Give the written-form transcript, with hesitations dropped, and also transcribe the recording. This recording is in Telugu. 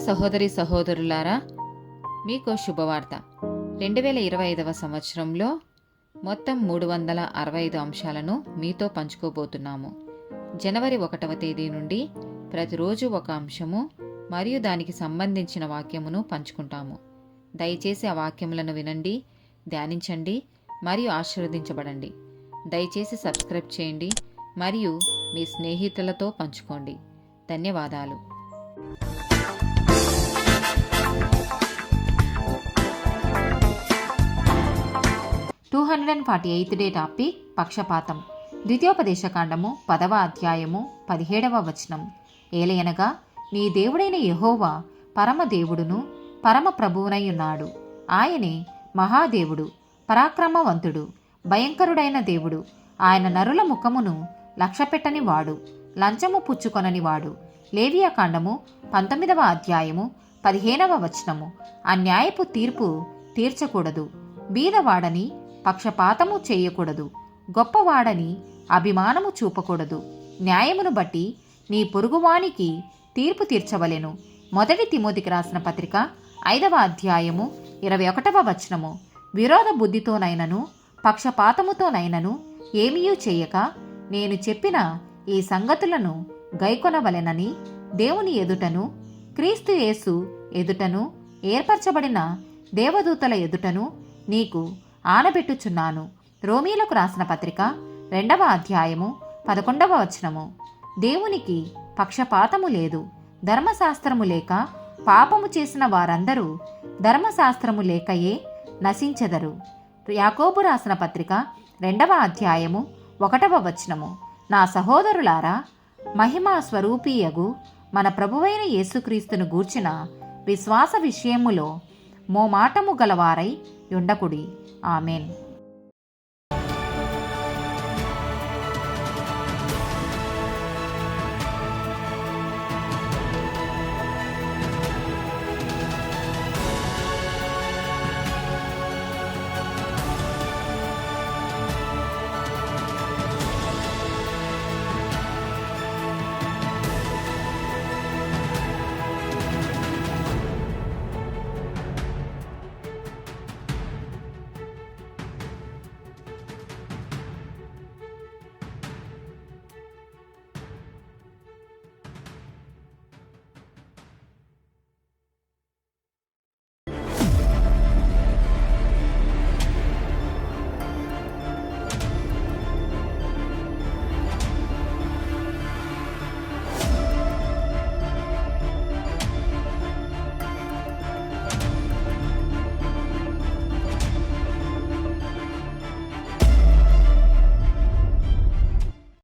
సహోదరి సహోదరులారా, మీకు శుభవార్త. 2025 సంవత్సరంలో మొత్తం 365 అంశాలను మీతో పంచుకోబోతున్నాము. జనవరి 1వ తేదీ నుండి ప్రతిరోజు ఒక అంశము మరియు దానికి సంబంధించిన వాక్యమును పంచుకుంటాము. దయచేసి ఆ వాక్యములను వినండి, ధ్యానించండి మరియు ఆశీర్వదించబడండి. దయచేసి సబ్స్క్రైబ్ చేయండి మరియు మీ స్నేహితులతో పంచుకోండి. ధన్యవాదాలు. 248th డే టాపిక్ పక్షపాతం. ద్వితీయోపదేశకాండము 10వ అధ్యాయము 17వ వచనం. ఏలయనగా నీ దేవుడైన యెహోవా పరమ దేవుడును పరమ ప్రభువునై ఉన్నాడు. ఆయనే మహాదేవుడు, పరాక్రమవంతుడు, భయంకరుడైన దేవుడు. ఆయన నరుల ముఖమును లక్ష్యపెట్టని వాడు, లంచము పుచ్చుకొనని వాడు. లేవియాకాండము 19వ అధ్యాయము 15వ వచనము. అన్యాయపు తీర్పు తీర్చకూడదు, బీదవాడని పక్షపాతము చేయకూడదు, గొప్పవాడని అభిమానము చూపకూడదు. న్యాయమును బట్టి నీ పొరుగువానికి తీర్పు తీర్చవలెను. 1 తిమోతికి రాసిన పత్రిక 5వ అధ్యాయము 21వ వచనము. విరోధ బుద్ధితోనైనను పక్షపాతముతోనైనను ఏమీయూ చేయక నేను చెప్పిన ఈ సంగతులను గైకొనవలెనని దేవుని ఎదుటను క్రీస్తు యేసు ఎదుటను ఏర్పరచబడిన దేవదూతల ఎదుటను నీకు ఆనబెట్టుచున్నాను. రోమీలకు రాసిన పత్రిక 2వ అధ్యాయము 11వ వచనము. దేవునికి పక్షపాతము లేదు. ధర్మశాస్త్రము లేక పాపము చేసిన వారందరూ ధర్మశాస్త్రము లేకయే నశించెదరు. యాకోబు రాసిన పత్రిక 2వ అధ్యాయము 1వ వచనము. నా సహోదరులారా, మహిమా స్వరూపీయగు మన ప్రభువైన యేసుక్రీస్తును గూర్చిన విశ్వాస విషయములో మోమాటము గలవారై ఉండకుడి. ఆమెన్.